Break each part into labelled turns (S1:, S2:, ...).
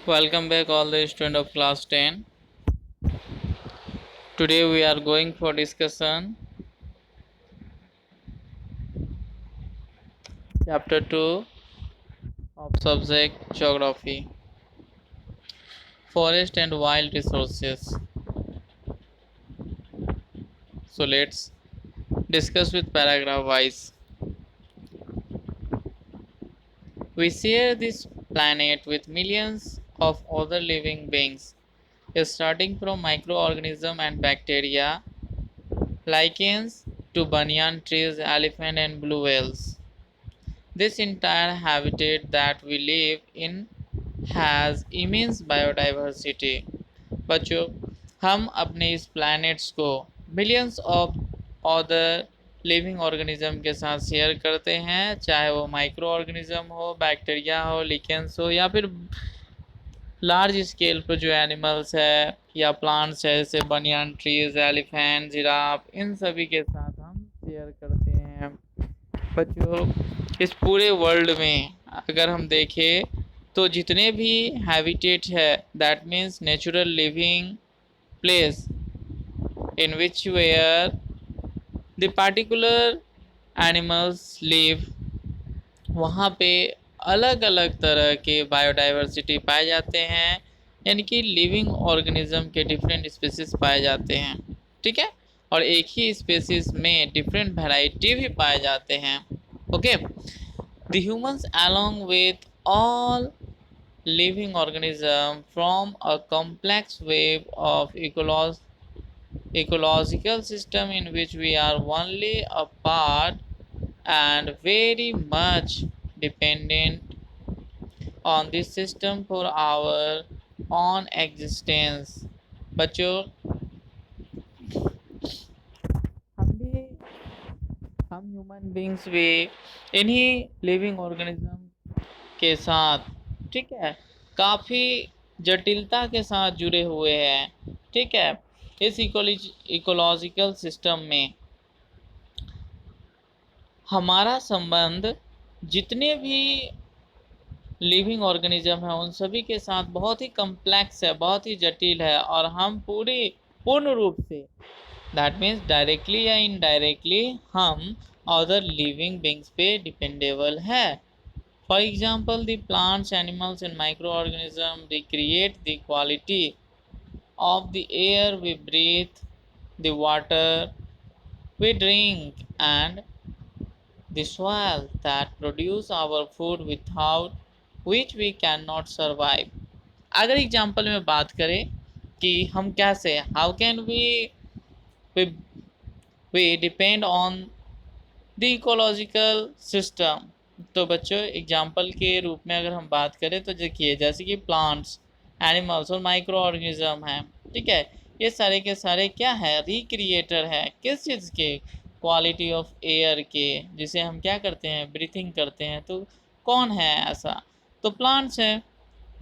S1: Welcome back all the students of class 10. Today we are going for discussion chapter 2 of subject geography, forest and wild resources. So let's discuss with paragraph wise. We share this planet with millions of other living beings, starting from microorganisms and bacteria, lichens to banyan trees, elephant and blue whales. This entire habitat that we live in has immense biodiversity. बच्चों, हम अपने इस planets को millions of other living organism के साथ share करते हैं, चाहे वो माइक्रो ऑर्गेनिज्म हो, बैक्टीरिया हो, लिकेंस हो या फिर लार्ज स्केल पर जो एनिमल्स है या प्लांट्स है जैसे बनियान ट्रीज, एलिफेंट, जिराफ, इन सभी के साथ हम शेयर करते हैं। बच्चों, इस पूरे वर्ल्ड में अगर हम देखें तो जितने भी हैबिटेट है, that means natural living place in which where the particular animals live, वहाँ पे अलग अलग तरह के बायोडाइवर्सिटी पाए जाते हैं, यानी कि लिविंग ऑर्गेनिज्म के डिफरेंट स्पीसीज पाए जाते हैं। ठीक है, और एक ही स्पीसीज में डिफरेंट वैरायटी भी पाए जाते हैं। Okay, the humans along with all living organisms form a complex web of ecological system in which we are only a part and very much dependent on this system for our own existence। बच्चों, हम भी हम human beings भी इन्हीं living organism के साथ, ठीक है, काफ़ी जटिलता के साथ जुड़े हुए हैं। ठीक है, इस इकोलॉजिकल सिस्टम में हमारा संबंध जितने भी लिविंग ऑर्गेनिज्म है उन सभी के साथ बहुत ही कम्प्लेक्स है, बहुत ही जटिल है, और हम पूर्ण रूप से, दैट मीन्स डायरेक्टली या इनडायरेक्टली, हम अदर लिविंग बींग्स पे डिपेंडेबल है। For example, the plants, animals, and microorganisms, they create the quality of the air we breathe, the water we drink, and the soil that produce our food without which we cannot survive। अगर example में बात करें कि हम कैसे, how can we we depend on the ecological system, तो बच्चों example के रूप में अगर हम बात करें तो देखिए, जैसे कि प्लांट्स, एनिमल्स और माइक्रो ऑर्गेनिज्म हैं। ठीक है, ये सारे के सारे क्या है, रिक्रिएटर है किस चीज़ के, क्वालिटी ऑफ एयर के, जिसे हम क्या करते हैं, ब्रीथिंग करते हैं। तो कौन है ऐसा, तो प्लांट्स हैं।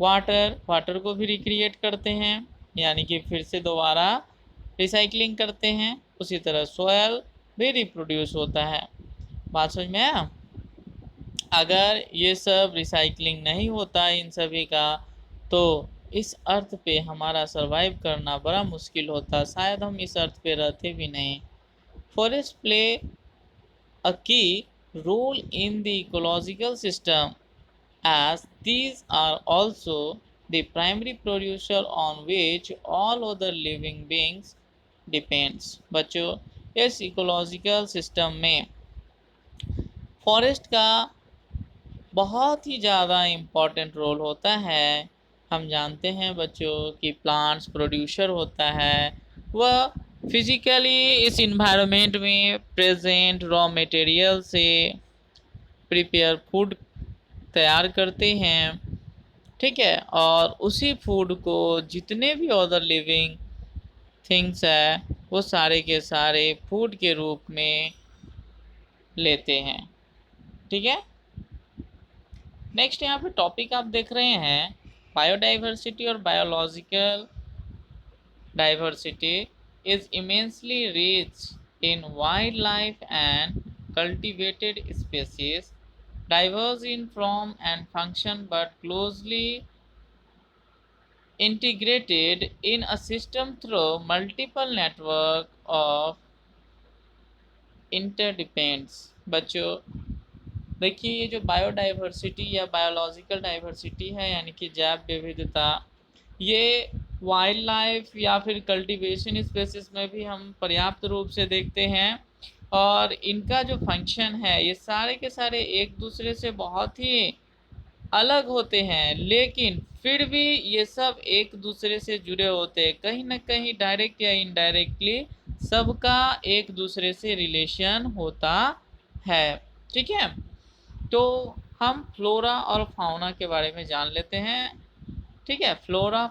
S1: वाटर को भी रिक्रिएट करते हैं, यानी कि फिर से दोबारा रिसाइकलिंग करते हैं। उसी तरह सोयल भी रिप्रोड्यूस होता है। बात समझ में आया। अगर ये सब रिसाइकलिंग नहीं होता इन सभी का, तो इस अर्थ पे हमारा सरवाइव करना बड़ा मुश्किल होता, शायद हम इस अर्थ पे रहते भी नहीं। Forest play a key role in the ecological system as these are also the primary producer on which all other living beings depends। बच्चों, इस इकोलॉजिकल सिस्टम में फॉरेस्ट का बहुत ही ज़्यादा इम्पॉर्टेंट रोल होता है। हम जानते हैं बच्चों कि प्लांट्स प्रोड्यूसर होता है, वह फिजिकली इस इन्वायरमेंट में प्रेजेंट रॉ मटेरियल से प्रिपेयर फूड तैयार करते हैं। ठीक है, और उसी फूड को जितने भी अदर लिविंग थिंग्स है वो सारे के सारे फूड के रूप में लेते हैं। ठीक है, नेक्स्ट यहाँ पे टॉपिक आप देख रहे हैं, बायोडाइवर्सिटी और biological diversity is immensely rich in wild life and cultivated species, diverse in form and function but closely integrated in a system through multiple network of interdependence। बच्चों देखिए, ये जो बायोडाइवर्सिटी या बायोलॉजिकल डाइवर्सिटी है, यानी कि जैव विविधता, ये वाइल्ड लाइफ या फिर कल्टीवेशन स्पेसिस में भी हम पर्याप्त रूप से देखते हैं। और इनका जो फंक्शन है, ये सारे के सारे एक दूसरे से बहुत ही अलग होते हैं, लेकिन फिर भी ये सब एक दूसरे से जुड़े होते हैं, कहीं ना कहीं डायरेक्ट या इनडायरेक्टली सबका एक दूसरे से रिलेशन होता है। ठीक है, तो हम फ्लोरा और फाउना के बारे में जान लेते हैं। ठीक है, flora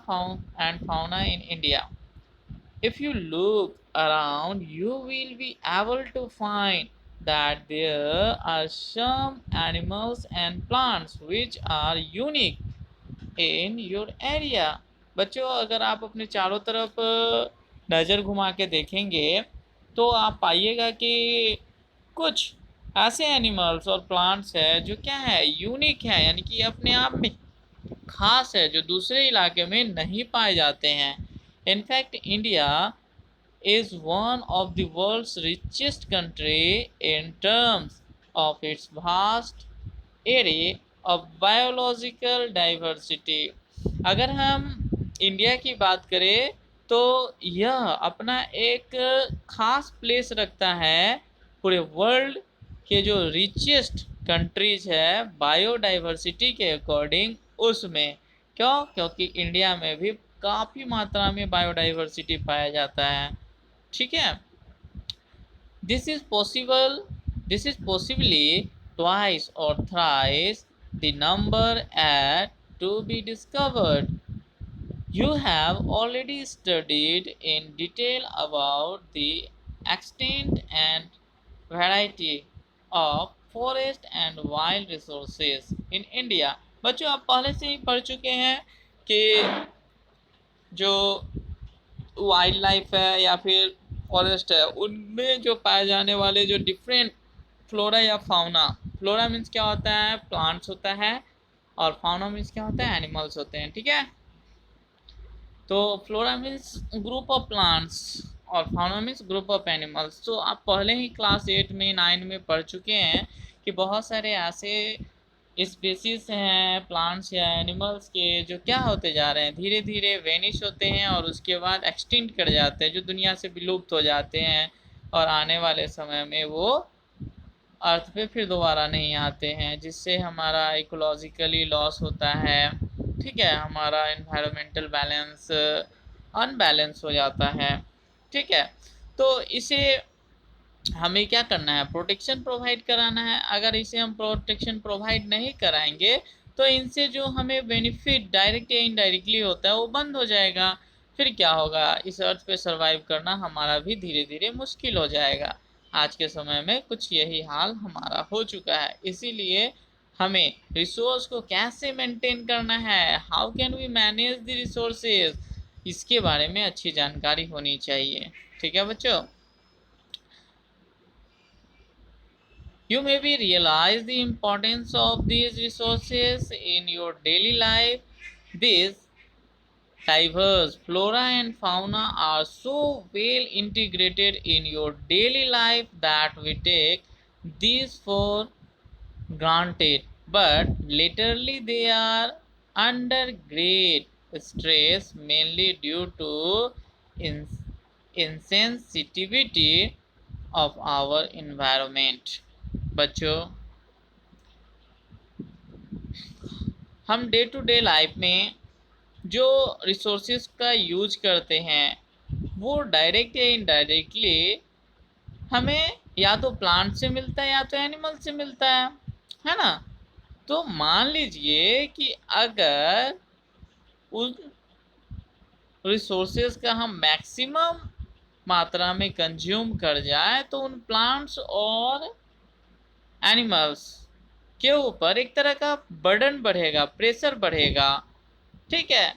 S1: and fauna in India. If you look around, you will be able to find that there are some animals and plants which are unique in your area। बच्चों, अगर आप अपने चारों तरफ नज़र घुमा के देखेंगे तो आप पाइएगा कि कुछ ऐसे एनिमल्स और प्लांट्स है जो क्या है, यूनिक है, यानी कि अपने आप में खास है, जो दूसरे इलाके में नहीं पाए जाते हैं। In fact India is one of the world's richest country in terms of its vast area of biological diversity। अगर हम इंडिया की बात करें तो यह अपना एक खास प्लेस रखता है पूरे वर्ल्ड के जो रिचेस्ट कंट्रीज है बायोडाइवर्सिटी के अकॉर्डिंग उसमें। क्यों? क्योंकि इंडिया में भी काफ़ी मात्रा में बायोडाइवर्सिटी पाया जाता है। ठीक है, this is possible, this is possibly twice or thrice the number at to be discovered। You have already studied in detail about the extent and variety of forest and wild resources in India। बच्चों, आप पहले से ही पढ़ चुके हैं कि जो wild life है या फिर फॉरेस्ट है, उनमें जो पाए जाने वाले जो डिफरेंट फ्लोरा या फाउना, फ्लोरा मीन्स क्या होता है, प्लांट्स होता है, और फाउना मीन्स क्या होता है, एनिमल्स होते हैं। ठीक है, तो flora means group of plants और fauna means group of animals. तो आप पहले ही क्लास 8 में 9 में पढ़ चुके हैं कि बहुत सारे ऐसे स्पीसीज हैं प्लांट्स या एनिमल्स के जो क्या होते जा रहे हैं, धीरे धीरे वेनिश होते हैं और उसके बाद एक्सटिंक्ट कर जाते हैं, जो दुनिया से विलुप्त हो जाते हैं, और आने वाले समय में वो अर्थ पे फिर दोबारा नहीं आते हैं, जिससे हमारा इकोलॉजिकली लॉस होता है। ठीक है, हमारा इन्वायरमेंटल बैलेंस अनबैलेंस हो जाता है। ठीक है, तो इसे हमें क्या करना है, प्रोटेक्शन प्रोवाइड कराना है। अगर इसे हम प्रोटेक्शन प्रोवाइड नहीं कराएंगे तो इनसे जो हमें बेनिफिट डायरेक्ट या इनडायरेक्टली होता है वो बंद हो जाएगा। फिर क्या होगा, इस अर्थ पे सरवाइव करना हमारा भी धीरे धीरे मुश्किल हो जाएगा। आज के समय में कुछ यही हाल हमारा हो चुका है। इसीलिए हमें रिसोर्स को कैसे मेंटेन करना है, how can we manage the resources, इसके बारे में अच्छी जानकारी होनी चाहिए। ठीक है बच्चों, you maybe realize the importance of these resources in your daily life। These diverse flora and fauna are so well integrated in your daily life that we take these for granted, but literally they are under great stress, mainly due to insensitivity of our environment। बच्चों, हम day to day life में जो resources का use करते हैं वो direct या indirectly हमें या तो प्लांट से मिलता है या तो एनिमल से मिलता है ना। तो मान लीजिए कि अगर उन रिसोर्सेज का हम मैक्सिमम मात्रा में कंज्यूम कर जाए तो उन प्लांट्स और एनिमल्स के ऊपर एक तरह का बर्डन बढ़ेगा, प्रेशर बढ़ेगा। ठीक है,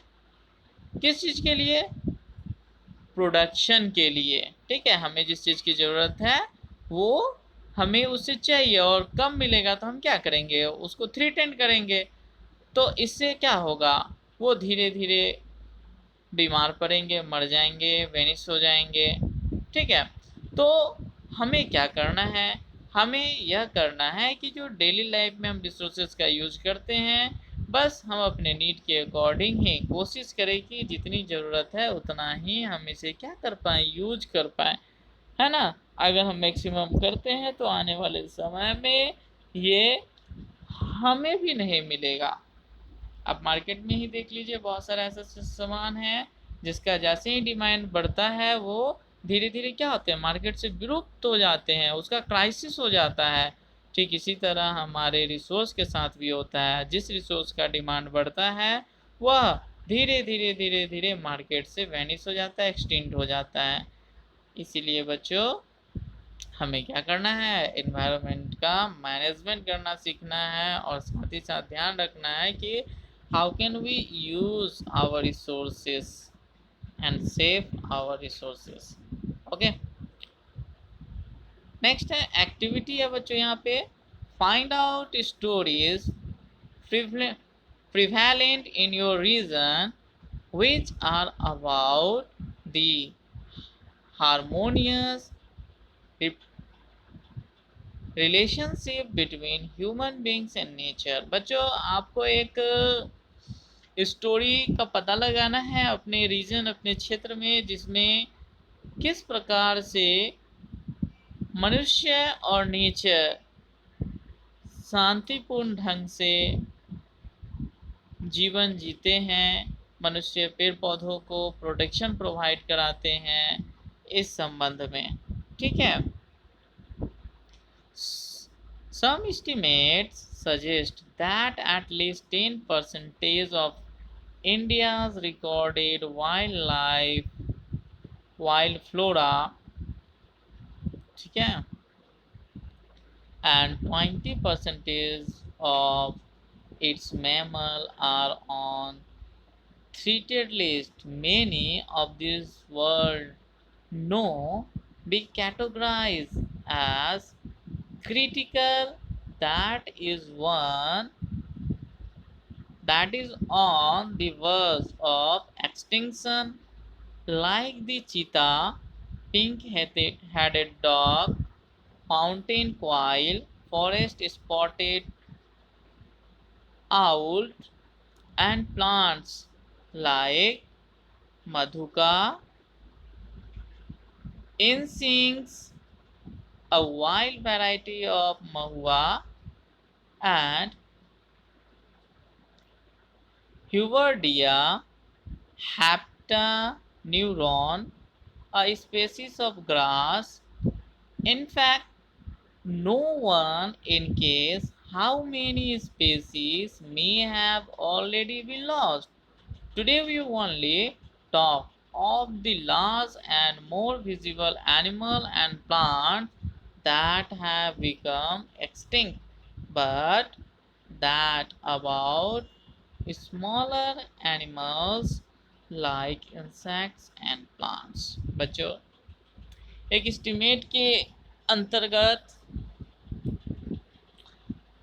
S1: किस चीज़ के लिए, प्रोडक्शन के लिए। ठीक है, हमें जिस चीज़ की ज़रूरत है वो हमें उससे चाहिए और कम मिलेगा तो हम क्या करेंगे, उसको थ्रीटेंड करेंगे। तो इससे क्या होगा, वो धीरे धीरे बीमार पड़ेंगे, मर जाएंगे, वेनिश हो जाएंगे। ठीक है, तो हमें क्या करना है, हमें यह करना है कि जो डेली लाइफ में हम रिसोर्सेज का यूज करते हैं, बस हम अपने नीड के अकॉर्डिंग ही कोशिश करें कि जितनी ज़रूरत है उतना ही हम इसे क्या कर पाएँ, यूज कर पाएँ, है ना। अगर हम मैक्सिमम करते हैं तो आने वाले समय में ये हमें भी नहीं मिलेगा। आप मार्केट में ही देख लीजिए, बहुत सारा ऐसा सामान है जिसका जैसे ही डिमांड बढ़ता है वो धीरे धीरे क्या होते हैं, मार्केट से विलुप्त हो जाते हैं, उसका क्राइसिस हो जाता है। ठीक इसी तरह हमारे रिसोर्स के साथ भी होता है, जिस रिसोर्स का डिमांड बढ़ता है वह धीरे धीरे धीरे धीरे मार्केट से वैनिश हो जाता है, एक्सटिंक्ट हो जाता है। इसीलिए बच्चों हमें क्या करना है, एनवायरनमेंट का मैनेजमेंट करना सीखना है, और साथ ही साथ ध्यान रखना है कि how can we use our resources and save our resources. Okay, next है एक्टिविटी है बच्चों, यहाँ पे find out stories prevalent in your region which are about the harmonious relationship between human beings and nature. बच्चों आपको एक story का पता लगाना है अपने रीजन, अपने क्षेत्र में, जिसमें किस प्रकार से मनुष्य और नेचर शांतिपूर्ण ढंग से जीवन जीते हैं, मनुष्य पेड़ पौधों को प्रोटेक्शन प्रोवाइड कराते हैं, इस संबंध में। ठीक है, some estimates suggest that at least 10% of India's recorded wild flora, ठीक है, and 20% of its mammal are on threated list. Many of these world know be categorized as critical, that is on the verge of extinction, like the cheetah, pink-headed dog, mountain quail, forest spotted owl, and plants like madhuka, incense, a wild variety of mahua, and Huvardia heptaneuron, a species of grass. In fact, no one in case how many species may have already been lost. Today we only talk of the large and more visible animal and plants that have become extinct, but that about smaller animals like insects and plants। बच्चों एक estimate के अंतर्गत,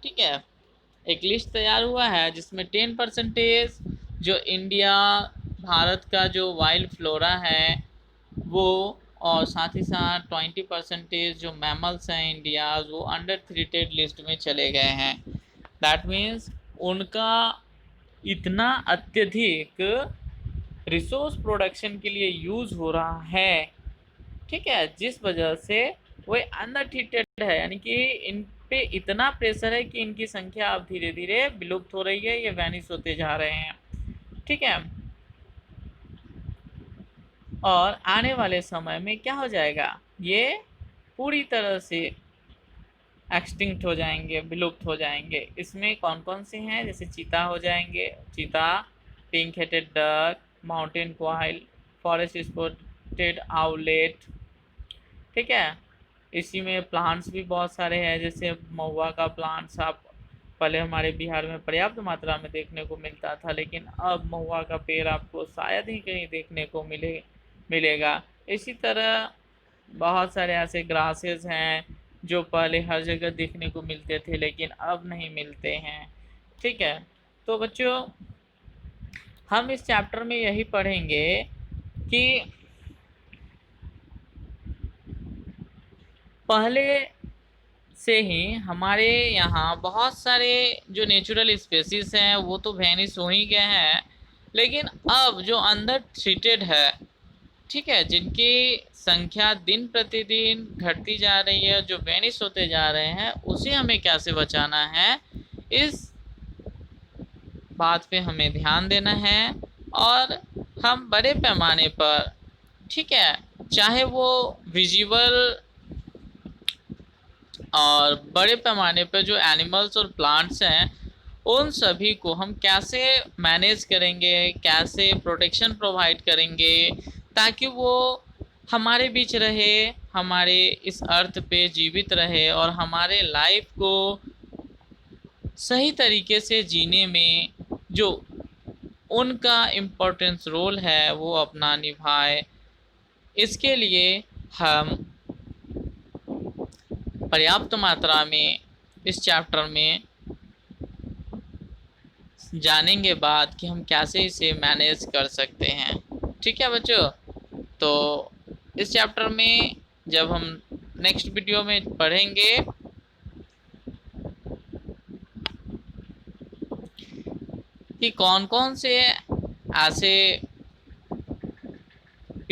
S1: ठीक है, एक list तैयार हुआ है जिसमें 10% जो इंडिया भारत का जो वाइल्ड फ्लोरा है वो, और साथ ही साथ 20% जो मैमल्स हैं इंडिया, वो अंडर थ्रेटेड लिस्ट में चले गए हैं। दैट मीन्स उनका इतना अत्यधिक रिसोर्स प्रोडक्शन के लिए यूज हो रहा है, ठीक है, जिस वजह से वो अंडर ट्रीटेड है, यानी कि इन पे इतना प्रेशर है कि इनकी संख्या अब धीरे धीरे विलुप्त हो रही है, ये वैनिश होते जा रहे हैं। ठीक है, और आने वाले समय में क्या हो जाएगा, ये पूरी तरह से एक्सटिंक्ट हो जाएंगे, विलुप्त हो जाएंगे। इसमें कौन कौन से हैं, जैसे चीता हो जाएंगे, चीता, pink headed duck, mountain coil, forest spotted owlet. ठीक है, इसी में प्लांट्स भी बहुत सारे हैं, जैसे महुआ का प्लांट्स आप पहले हमारे बिहार में पर्याप्त मात्रा में देखने को मिलता था, लेकिन अब महुआ का पेड़ आपको शायद ही कहीं देखने को मिलेगा। इसी तरह बहुत सारे ऐसे ग्रासेस हैं जो पहले हर जगह देखने को मिलते थे लेकिन अब नहीं मिलते हैं। ठीक है, तो बच्चों हम इस चैप्टर में यही पढ़ेंगे कि पहले से ही हमारे यहाँ बहुत सारे जो नेचुरल स्पेसीज हैं वो तो वैनिश हो ही गए हैं, लेकिन अब जो अंडर ट्रीटेड है, ठीक है, जिनकी संख्या दिन प्रतिदिन घटती जा रही है, जो वैनिश होते जा रहे हैं, उसे हमें कैसे बचाना है, इस बात पे हमें ध्यान देना है। और हम बड़े पैमाने पर, ठीक है, चाहे वो विजुअल और बड़े पैमाने पर जो एनिमल्स और प्लांट्स हैं, उन सभी को हम कैसे मैनेज करेंगे, कैसे प्रोटेक्शन प्रोवाइड करेंगे, ताकि वो हमारे बीच रहे, हमारे इस अर्थ पे जीवित रहे और हमारे लाइफ को सही तरीके से जीने में जो उनका इम्पोर्टेंस रोल है वो अपना निभाए। इसके लिए हम पर्याप्त मात्रा में इस चैप्टर में जानेंगे बाद कि हम कैसे इसे मैनेज कर सकते हैं। ठीक है बच्चों, तो इस चैप्टर में जब हम नेक्स्ट वीडियो में पढ़ेंगे कि कौन कौन से ऐसे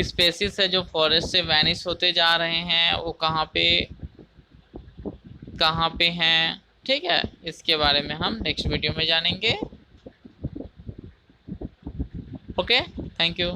S1: स्पेसीज है जो फॉरेस्ट से वैनिश होते जा रहे हैं, वो कहाँ पे हैं, ठीक है, इसके बारे में हम नेक्स्ट वीडियो में जानेंगे। Okay, thank you.